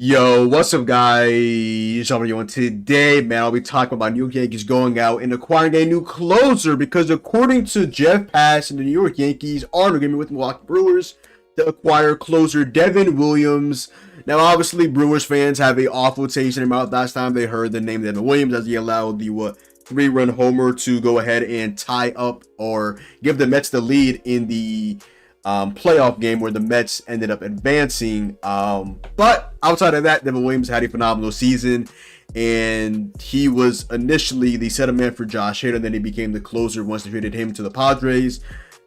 Yo, what's up, guys? How are you doing today, man? I'll be talking about New York Yankees going out and acquiring a new closer because, according to Jeff Pass and the New York Yankees, are in agreement with Milwaukee Brewers to acquire closer Devin Williams. Now, obviously, Brewers fans have a awful taste in their mouth last time they heard the name Devin Williams, as he allowed the three-run homer to go ahead and tie up or give the Mets the lead in the playoff game where the Mets ended up advancing. But outside of that, Devin Williams had a phenomenal season, and he was initially the setup man for Josh Hader. Then he became the closer once they traded him to the Padres.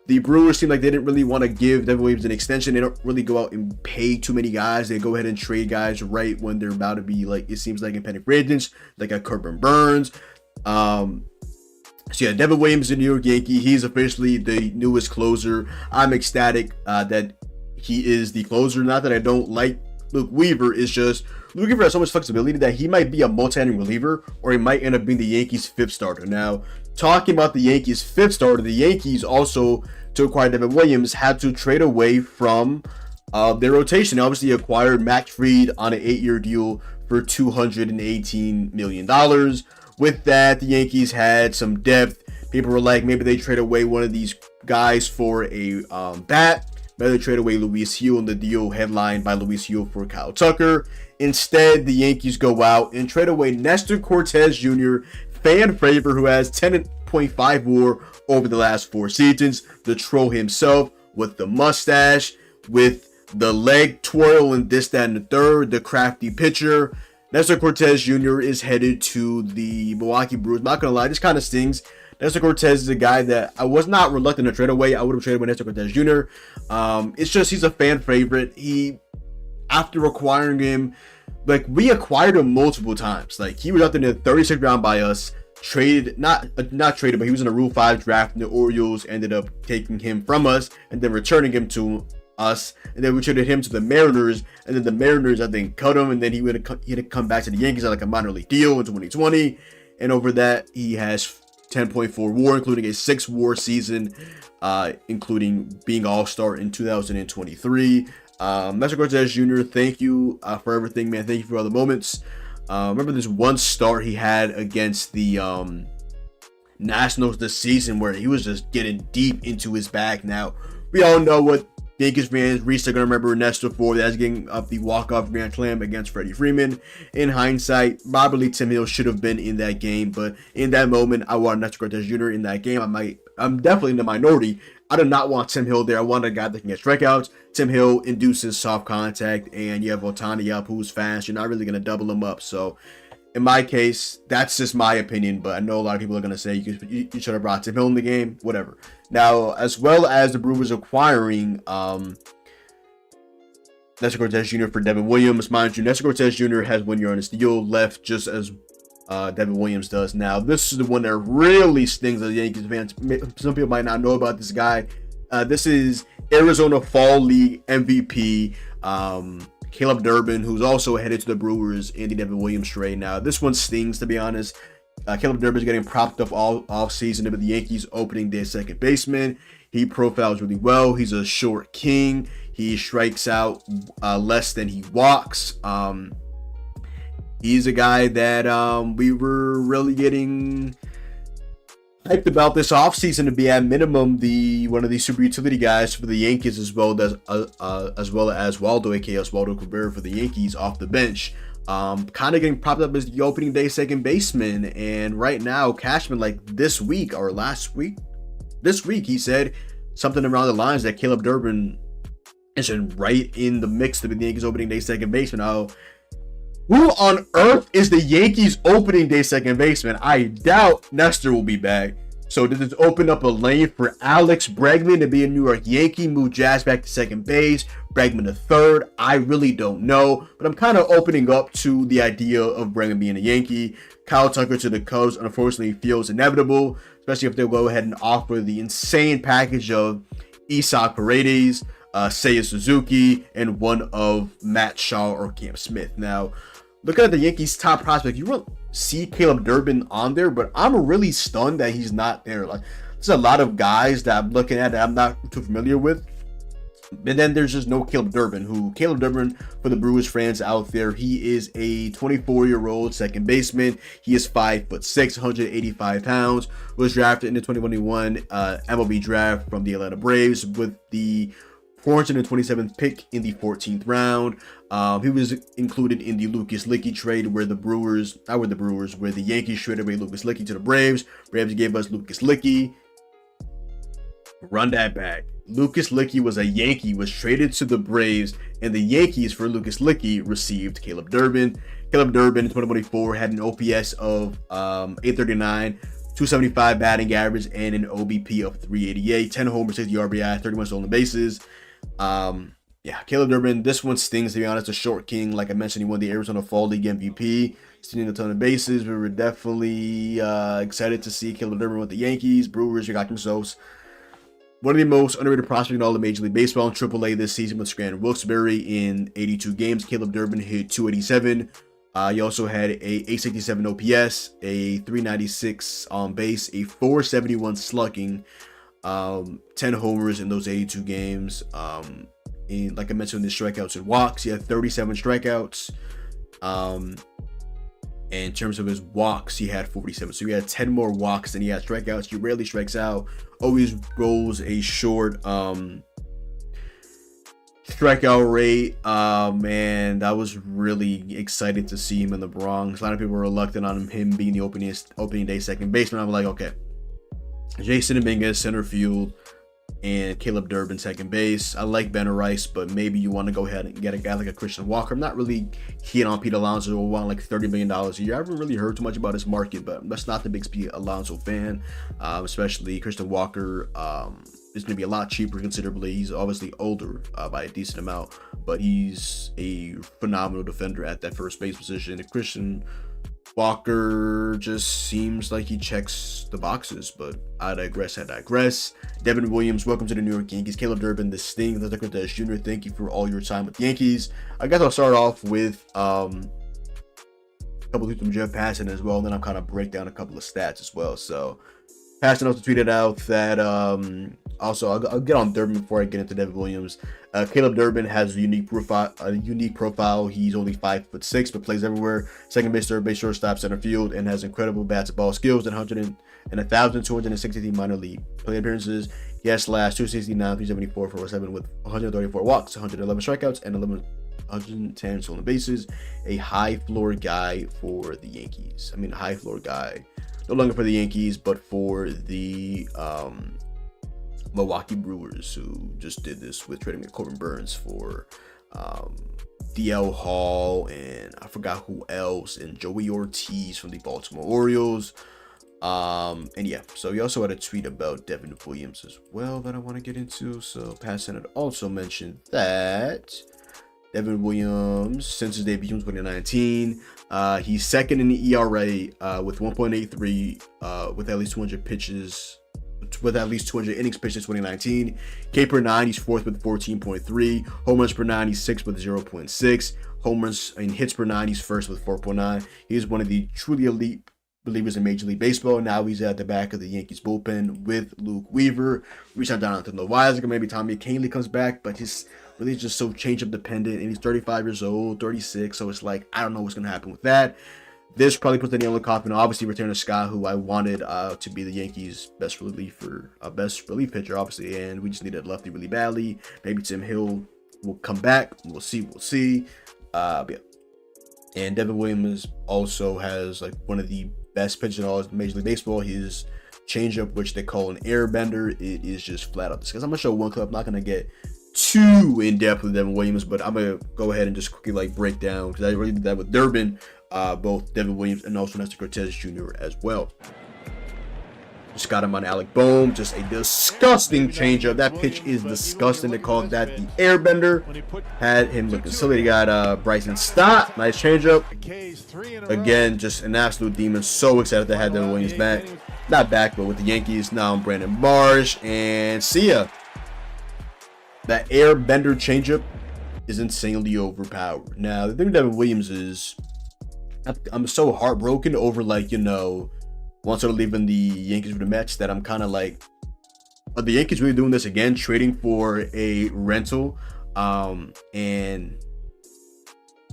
The Brewers seemed like they didn't really want to give Devin Williams an extension. They don't really go out and pay too many guys. They go ahead and trade guys right when they're about to be, like, it seems like, impending free agents, like a Corbin Burns. So yeah, Devin Williams, the New York Yankee, he's officially the newest closer. I'm ecstatic that he is the closer. Not that I don't like Luke Weaver. It's just Luke Weaver has so much flexibility that he might be a multi-inning reliever, or he might end up being the Yankees' fifth starter. Now, talking about the Yankees' fifth starter, the Yankees also, to acquire Devin Williams, had to trade away from their rotation. They obviously acquired Max Fried on an 8-year deal for $218 million. With that, the Yankees had some depth. People were like, maybe they trade away one of these guys for a bat. Maybe they trade away Luis Hill in the deal headlined by Luis Hill for Kyle Tucker. Instead, the Yankees go out and trade away Nestor Cortez Jr., fan favorite, who has 10.5 WAR over the last 4 seasons. The troll himself, with the mustache, with the leg twirl and this, that, and the third, the crafty pitcher. Nestor Cortez Jr. is headed to the Milwaukee Brewers. Not gonna lie, this kind of stings. Nestor Cortez is a guy that I was not reluctant to trade away. I would have traded with Nestor Cortez Jr. It's just he's a fan favorite. After acquiring him, like, we acquired him multiple times. Like, he was out there in the 36th round by us. Traded, not traded, but he was in a Rule 5 draft, and the Orioles ended up taking him from us and then returning him to us, and then we traded him to the Mariners, and then the Mariners, I think, cut him, and then he had to come back to the Yankees on like a minor league deal in 2020, and over that he has 10.4 WAR, including a 6 WAR season, including being All-Star in 2023. Nestor Cortez Jr., thank you for everything, man. Thank you for all the moments. Remember this one start he had against the Nationals this season where he was just getting deep into his bag. Now, we all know what Yankees fans, Reese, are going to remember Nestor for. That's getting up the walk-off grand slam against Freddie Freeman. In hindsight, probably Tim Hill should have been in that game, but in that moment, I wanted Nestor Cortez Jr. in that game. I'm definitely in the minority. I did not want Tim Hill there. I wanted a guy that can get strikeouts. Tim Hill induces soft contact, and you have Ohtani up, who's fast. You're not really going to double him up. So, in my case, that's just my opinion, but I know a lot of people are going to say you should have brought Tim Hill in the game, whatever. Now, as well as the Brewers acquiring Nestor Cortez Jr. for Devin Williams, mind you, Nestor Cortez Jr. has 1 year on his deal left, just as Devin Williams does. Now, this is the one that really stings as Yankees fans. Some people might not know about this guy. This is Arizona Fall League MVP, Caleb Durbin, who's also headed to the Brewers in the Devin Williams trade. Now, this one stings, to be honest. Caleb Durbin is getting propped up all season with the Yankees opening day second baseman. He profiles really well. He's a short king. He strikes out less than he walks. He's a guy that we were really getting hyped about this offseason to be at minimum one of the super utility guys for the Yankees, as well as Waldo, aka Oswaldo Cabrera, for the Yankees off the bench. Kind of getting propped up as the opening day second baseman, and right now Cashman, like this week, he said something around the lines that Caleb Durbin is right in the mix to be the Yankees opening day second baseman. Now, who on earth is the Yankees opening day second baseman? I doubt Nestor will be back. So does this open up a lane for Alex Bregman to be a New York Yankee, move Jazz back to second base, Bregman to third? I really don't know, but I'm kind of opening up to the idea of Bregman being a Yankee. Kyle Tucker to the Cubs unfortunately feels inevitable, especially if they'll go ahead and offer the insane package of Isaac Paredes, Seiya Suzuki, and one of Matt Shaw or Cam Smith. Now, looking at the Yankees' top prospect, you won't see Caleb Durbin on there, but I'm really stunned that he's not there. Like, there's a lot of guys that I'm looking at that I'm not too familiar with. And then there's just no Caleb Durbin, for the Brewers fans out there, he is a 24-year-old second baseman. He is 5'6", 185 pounds, was drafted in the 2021 MLB draft from the Atlanta Braves with the 427th pick in the 14th round. He was included in the Lucas Luetge trade where the Yankees traded away Lucas Luetge to the Braves. Braves gave us Lucas Luetge. Run that back. Lucas Luetge was a Yankee, was traded to the Braves, and the Yankees for Lucas Luetge received Caleb Durbin. Caleb Durbin in 2024 had an OPS of 839, 275 batting average, and an OBP of 388, 10 homers, 60 RBI, 31 stolen bases. Caleb Durbin, this one stings, to be honest. A short king, like I mentioned, he won the Arizona Fall League MVP, stealing a ton of bases. We were definitely excited to see Caleb Durbin with the Yankees. Brewers, you got themselves one of the most underrated prospects in all of Major League Baseball in AAA this season with Scranton Wilkes-Barre in 82 games. Caleb Durbin hit 287. He also had a 867 OPS, a 396 on base, a 471 slugging, 10 homers in those 82 games. Like I mentioned, the strikeouts and walks, he had 37 strikeouts. In terms of his walks, he had 47. So he had 10 more walks than he had strikeouts. He rarely strikes out. Always rolls a short strikeout rate. Man, I was really excited to see him in the Bronx. A lot of people were reluctant on him being the opening day second baseman. I'm like, okay, Jason Dominguez center field, and Caleb Durbin second base. I like Ben Rice, but maybe you want to go ahead and get a guy like a Christian Walker. I'm not really keen on Pete Alonso, who won like $30 million a year. I haven't really heard too much about his market, but that's not the big Pete Alonso fan. Especially Christian Walker is going to be a lot cheaper considerably. He's obviously older by a decent amount, but he's a phenomenal defender at that first base position. And Christian Walker just seems like he checks the boxes, but I digress. Devin Williams, welcome to the New York Yankees. Caleb Durbin, the Sting, the Cortez Jr., thank you for all your time with the Yankees. I guess I'll start off with a couple of tweets from Jeff Passan as well, and then I'll kind of break down a couple of stats as well. So Passan also tweeted out that also I'll get on Durbin before I get into Devin Williams. Caleb Durbin has a unique profile. He's only 5'6", but plays everywhere: second base, third base, shortstop, center field, and has incredible bat to ball skills. And 1,263 minor league play appearances. He has slash 269, 374, 407 with 134 walks, 111 strikeouts, and 110 stolen bases. A high floor guy for the Yankees. High floor guy. No longer for the Yankees, but for the Milwaukee Brewers, who just did this with trading Corbin Burns for DL Hall, and I forgot who else, and Joey Ortiz from the Baltimore Orioles. So he also had a tweet about Devin Williams as well that I want to get into. So Passan had also mentioned that Devin Williams, since his debut in 2019, he's second in the ERA with 1.83 with at least 200 pitches, with at least 200 innings pitched in 2019. K per 9, he's fourth with 14.3. Home runs per 9, he's sixth with 0.6. Home runs and hits per 9, he's first with 4.9. He's one of the truly elite relievers in Major League Baseball. Now he's at the back of the Yankees bullpen with Luke Weaver. We shot down to know why. Maybe Tommy Kahnle comes back, but he's really just so change-up dependent, and he's 35 years old, 36, so it's like, I don't know what's going to happen with that. This probably puts the nail in the coffin. Obviously, return to Scott, who I wanted to be the Yankees' best relief pitcher, obviously, and we just needed lefty really badly. Maybe Tim Hill will come back. We'll see. Yeah. And Devin Williams also has like one of the best pitchers in all of Major League Baseball. His changeup, which they call an airbender, it is just flat out disgusting. I'm gonna show one clip. I'm not gonna get too in depth with Devin Williams, but I'm gonna go ahead and just quickly break down, because I already did that with Durbin, both Devin Williams and also Nestor Cortez Jr. as well. Just got him on Alec Boehm, just a disgusting changeup. That pitch is disgusting. They called that the airbender. Had him looking silly. They got Bryson Stott, nice changeup. Again, just an absolute demon. So excited to have Devin Williams back. Not back, but with the Yankees. Now I'm Brandon Marsh, and see ya. That airbender changeup is insanely overpowered. Now, the thing with Devin Williams is, I'm so heartbroken over, like, once they're leaving the Yankees for the Mets, that I'm kind of like, are the Yankees really doing this again, trading for a rental, and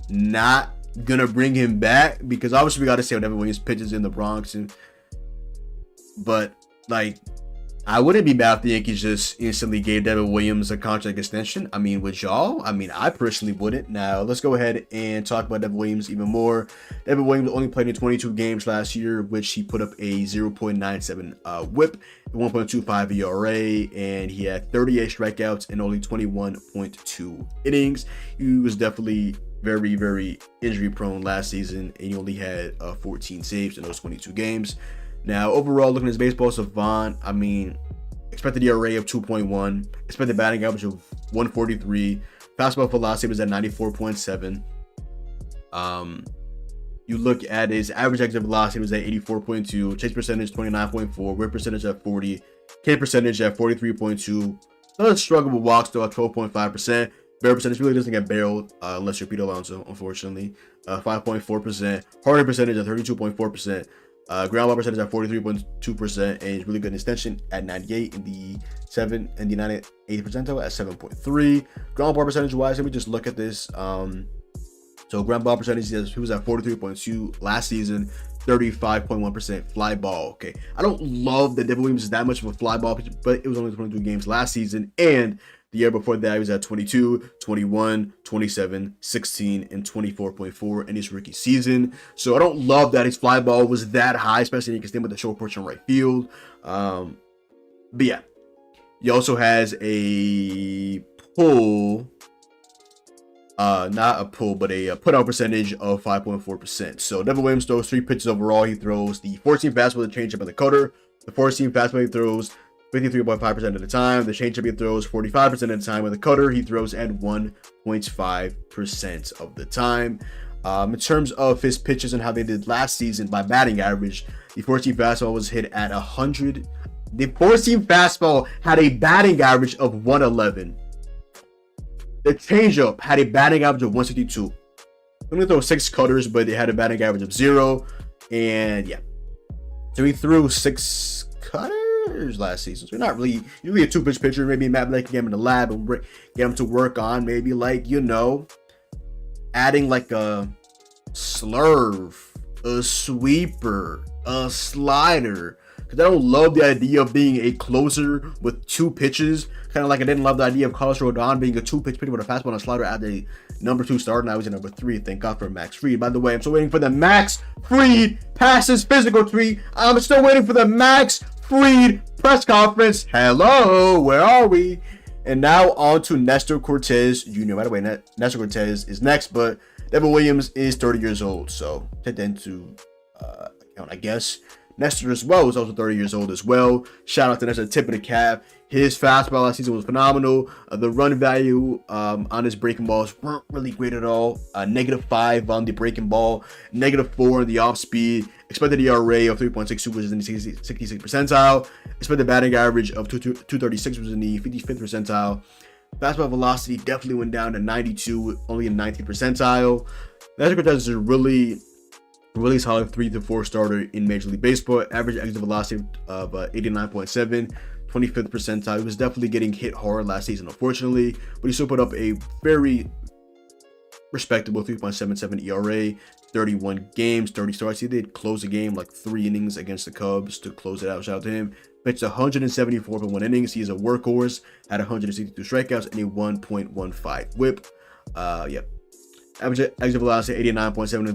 not gonna bring him back? Because obviously we got to see how Devin Williams pitches in the Bronx, but like, I wouldn't be mad if the Yankees just instantly gave Devin Williams a contract extension. I mean, would y'all? I mean, I personally wouldn't. Now, let's go ahead and talk about Devin Williams even more. Devin Williams only played in 22 games last year, which he put up a 0.97 whip, 1.25 ERA, and he had 38 strikeouts and only 21.2 innings. He was definitely very, very injury prone last season, and he only had 14 saves in those 22 games. Now, overall, looking at his baseball savant, I mean, expected ERA of 2.1, expected batting average of 143, fastball velocity was at 94.7. You look at his average exit velocity was at 84.2, chase percentage 29.4, whip percentage at 40, K percentage at 43.2. Another struggle with walks though at 12.5%. Barrel percentage really doesn't get barreled unless you're Pete Alonso, unfortunately. 5.4%, hard hit percentage at 32.4%. Ground ball percentage at 43.2%, and he's really good in extension at 98 in the 98th percentile at 7.3. Ground ball percentage wise, let me just look at this. So ground ball percentage, he was at 43.2 last season, 35.1% fly ball. Okay, I don't love that Devin Williams is that much of a fly ball pitcher, but it was only 22 games last season, and the year before that, he was at 22, 21, 27, 16, and 24.4 in his rookie season. So I don't love that his fly ball was that high, especially you can stand with the short porch in right field. But yeah, he also has a pull, not a pull, but a put out percentage of 5.4%. So Devin Williams throws 3 pitches overall. He throws the 14 fastball, the changeup, and the cutter. The 14 fastball he throws 53.5% of the time. The changeup he throws 45% of the time. With the cutter, he throws at 1.5% of the time. In terms of his pitches and how they did last season by batting average, the 14 fastball was hit at 100. The 14 fastball had a batting average of 111. The changeup had a batting average of 162. I'm gonna throw 6 cutters, but they had a batting average of 0. And yeah, so he threw 6 cutters last season. So not really usually a 2-pitch pitcher. Maybe Matt Blake can get him in the lab and get him to work on maybe, like, you know, adding like a slurve, a sweeper, a slider. Because I don't love the idea of being a closer with 2 pitches. Kind of like I didn't love the idea of Carlos Rodon being a 2-pitch pitcher with a fastball and a slider at the number 2 start. Now he's at number 3. Thank God for Max Fried. By the way, I'm still waiting for the Max Fried passes physical tweet. I'm still waiting for the Max Fried press conference. Hello, where are we? And now on to Nestor Cortez Jr. By the way, Nestor Cortez is next, but Devin Williams is 30 years old. So take that into account, I guess. Nestor as well is also 30 years old as well. Shout out to Nestor, tip of the cap. His fastball last season was phenomenal. The run value on his breaking balls weren't really great at all. -5 on the breaking ball, -4 on the off speed. Expected ERA of 3.62, which is in the 66th percentile. Expected batting average of 236, which is in the 55th percentile. Fastball velocity definitely went down to 92, only in 19th percentile. Nestor Cortez is a really solid 3 to 4 starter in Major League Baseball. Average exit velocity of 89.7, 25th percentile. He was definitely getting hit hard last season, unfortunately, but he still put up a very respectable 3.77 ERA, 31 games, 30 starts. He did close the game like 3 innings against the Cubs to close it out. Shout out to him. Pitched 174.1 innings. He's a workhorse, had 162 strikeouts and a 1.15 whip. Yep. Average exit velocity 89.7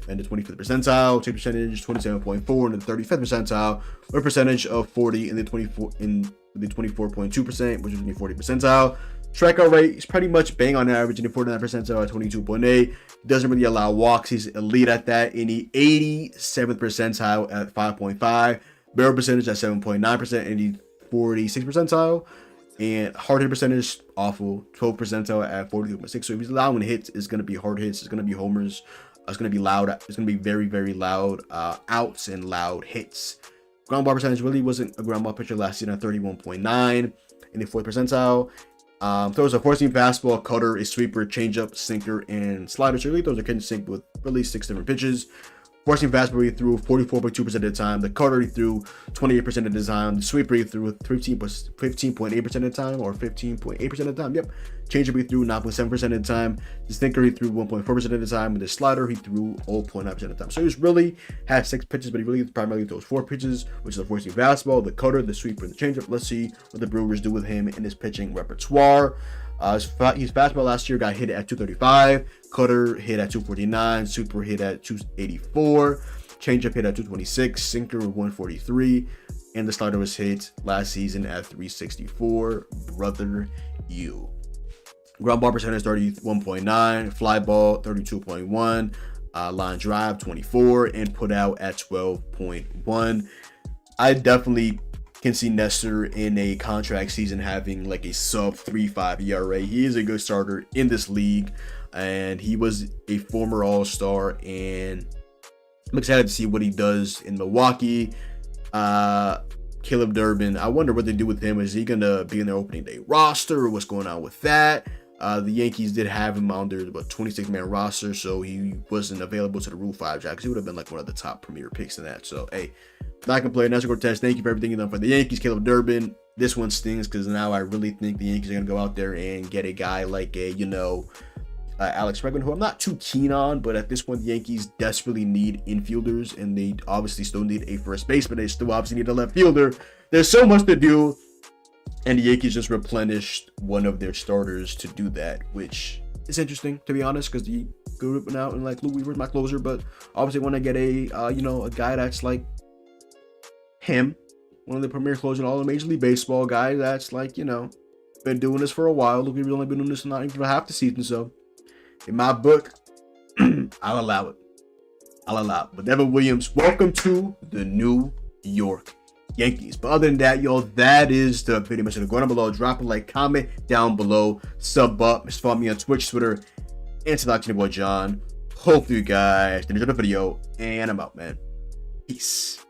in the 25th percentile. Chase percentage 27.4 in the 35th percentile. Whip percentage of 40 in the 24.2%, which is in the 40th percentile. Strikeout rate is pretty much bang on average in the 49th percentile at 22.8. Doesn't really allow walks. He's elite at that in the 87th percentile at 5.5. Barrel percentage at 7.9% in the 46th percentile. And hard hit percentage, awful, 12th percentile at 42.6. So if he's allowing hits, it's going to be hard hits. It's going to be homers. It's going to be loud. It's going to be very, very loud outs and loud hits. Ground ball percentage really wasn't a ground ball pitcher last season at 31.9 in the 4th percentile. Throws a 14 fastball, cutter, a sweeper, changeup, sinker, and slider. So really throws a kitchen sink with really 6 different pitches. Forcing fastball, he threw 44.2% of the time. The cutter, he threw 28% of the time. The sweeper, he threw 15.8% of the time, or 15.8% of the time. Yep. Changeup, he threw 9.7% of the time. The sinker, he threw 1.4% of the time. And the slider, he threw 0.9% of the time. So he really had 6 pitches, but he really primarily throws 4 pitches, which is the forcing fastball, the cutter, the sweeper, and the changeup. Let's see what the Brewers do with him in his pitching repertoire. His fastball last year got hit at 235, cutter hit at 249, super hit at 284, changeup hit at 226, sinker 143, and the slider was hit last season at 364. Brother, you. Ground ball percentage 31.9, fly ball 32.1, line drive 24, and put out at 12.1. I definitely can see Nestor in a contract season having like a sub 3.5 ERA. He is a good starter in this league, and he was a former All-Star, and I'm excited to see what he does in Milwaukee. Caleb Durbin, I wonder what they do with him. Is he gonna be in their opening day roster, or what's going on with that? The Yankees did have him on their 26-man roster, so he wasn't available to the Rule 5 draft, because he would have been like one of the top premier picks in that. So, hey, not gonna play. Nestor Cortez, thank you for everything you've done for the Yankees. Caleb Durbin, this one stings, because now I really think the Yankees are gonna go out there and get a guy like a, Alex Bregman, who I'm not too keen on, but at this point, the Yankees desperately need infielders, and they obviously still need a first baseman. They still obviously need a left fielder. There's so much to do. And the Yankees just replenished one of their starters to do that, which is interesting, to be honest, because the go ripping out and like Lou Weaver's my closer, but obviously want to get a a guy that's like him, one of the premier closers in all of Major League Baseball, guy that's like been doing this for a while. Lou Weaver's only been doing this not even for half the season, so in my book, I'll allow it. But Devin Williams, welcome to the New York Yankees. But other than that, y'all, that is the video. Make sure to go down below, drop a like, comment down below, sub up, just follow me on Twitch, Twitter, and TikTok, your boy John. Hopefully you guys enjoyed the video, and I'm out, man. Peace.